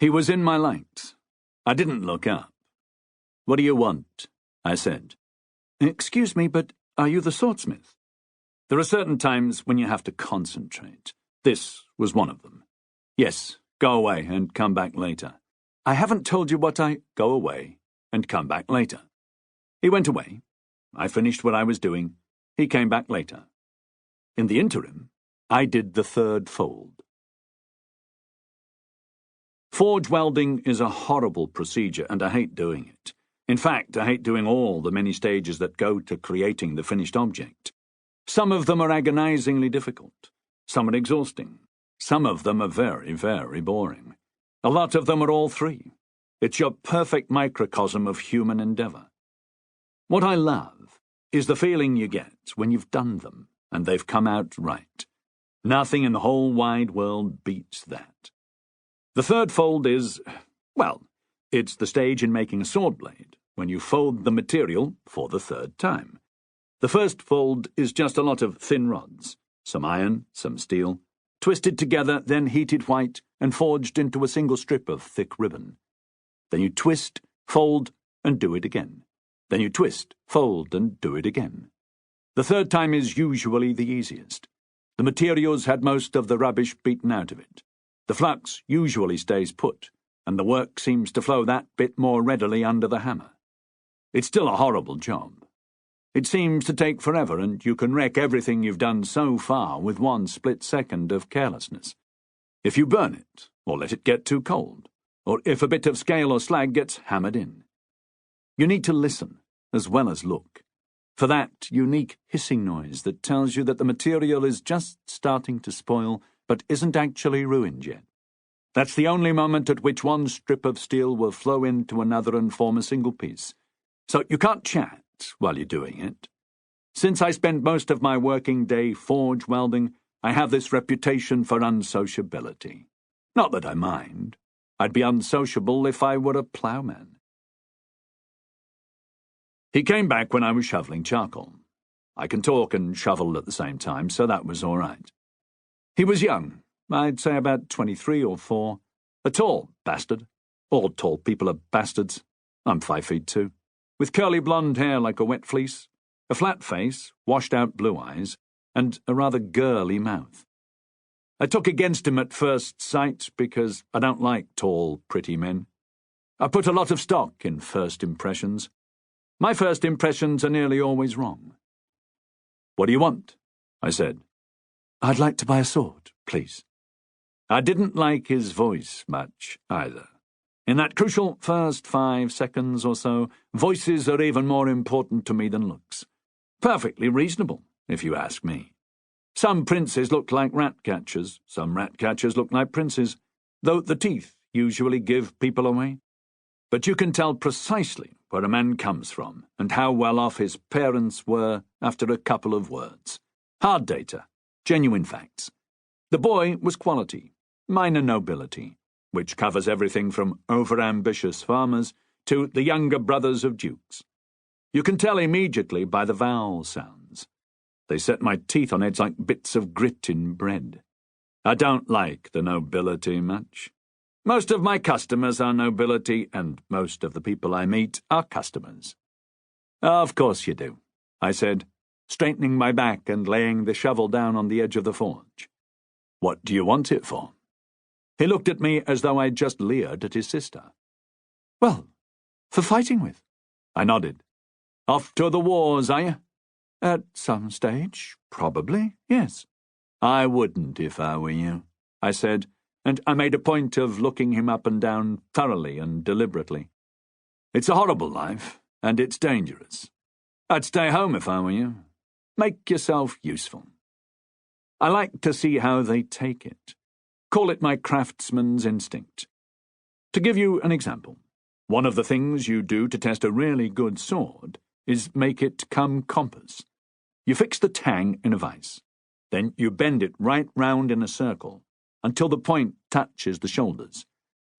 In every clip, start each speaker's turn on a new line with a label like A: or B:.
A: He was in my light. I didn't look up. "What do you want?" I said. "Excuse me, but are you the swordsmith?" There are certain times when you have to concentrate. This was one of them. "Yes, go away and come back later." "I haven't told you what I—" "Go away and come back later." He went away. I finished what I was doing. He came back later. In the interim, I did the third fold. Forge welding is a horrible procedure, and I hate doing it. In fact, I hate doing all the many stages that go to creating the finished object. Some of them are agonizingly difficult. Some are exhausting. Some of them are very, very boring. A lot of them are all three. It's your perfect microcosm of human endeavor. What I love is the feeling you get when you've done them and they've come out right. Nothing in the whole wide world beats that. The third fold is, well, it's the stage in making a sword blade, when you fold the material for the third time. The first fold is just a lot of thin rods, some iron, some steel, twisted together, then heated white and forged into a single strip of thick ribbon. Then you twist, fold, and do it again. Then you twist, fold, and do it again. The third time is usually the easiest. The materials had most of the rubbish beaten out of it. The flux usually stays put, and the work seems to flow that bit more readily under the hammer. It's still a horrible job. It seems to take forever, and you can wreck everything you've done so far with one split second of carelessness. If you burn it, or let it get too cold, or if a bit of scale or slag gets hammered in. You need to listen, as well as look, for that unique hissing noise that tells you that the material is just starting to spoil, but isn't actually ruined yet. That's the only moment at which one strip of steel will flow into another and form a single piece. So you can't chat while you're doing it. Since I spend most of my working day forge welding, I have this reputation for unsociability. Not that I mind. I'd be unsociable if I were a ploughman. He came back when I was shoveling charcoal. I can talk and shovel at the same time, so that was all right. He was young, I'd say about 23 or 4, a tall bastard. All tall people are bastards. I'm 5'2", with curly blonde hair like a wet fleece, a flat face, washed-out blue eyes, and a rather girly mouth. I took against him at first sight because I don't like tall, pretty men. I put a lot of stock in first impressions. My first impressions are nearly always wrong. "What do you want?" I said. "I'd like to buy a sword, please." I didn't like his voice much, either. In that crucial first 5 seconds or so, voices are even more important to me than looks. Perfectly reasonable, if you ask me. Some princes look like rat catchers, some rat catchers look like princes, though the teeth usually give people away. But you can tell precisely where a man comes from and how well off his parents were after a couple of words. Hard data. Genuine facts. The boy was quality, minor nobility, which covers everything from over-ambitious farmers to the younger brothers of dukes. You can tell immediately by the vowel sounds. They set my teeth on edge like bits of grit in bread. I don't like the nobility much. Most of my customers are nobility, and most of the people I meet are customers. "Of course you do," I said, straightening my back and laying the shovel down on the edge of the forge. "What do you want it for?" He looked at me as though I'd just leered at his sister. "Well, for fighting with." I nodded. "Off to the wars, are you?" "At some stage, probably, yes." "I wouldn't if I were you," I said, and I made a point of looking him up and down thoroughly and deliberately. "It's a horrible life, and it's dangerous. I'd stay home if I were you. Make yourself useful." I like to see how they take it. Call it my craftsman's instinct. To give you an example, one of the things you do to test a really good sword is make it come compass. You fix the tang in a vise. Then you bend it right round in a circle until the point touches the shoulders.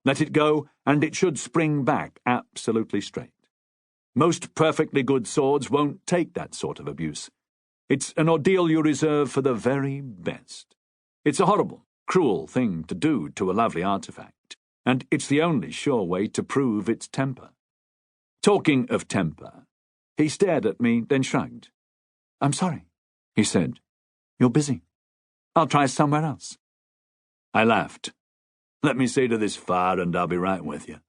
A: Let it go, and it should spring back absolutely straight. Most perfectly good swords won't take that sort of abuse. It's an ordeal you reserve for the very best. It's a horrible, cruel thing to do to a lovely artifact. and it's the only sure way to prove its temper. Talking of temper, he stared at me, then shrugged. "I'm sorry," he said. "You're busy. I'll try somewhere else." I laughed. "Let me see to this fire and I'll be right with you."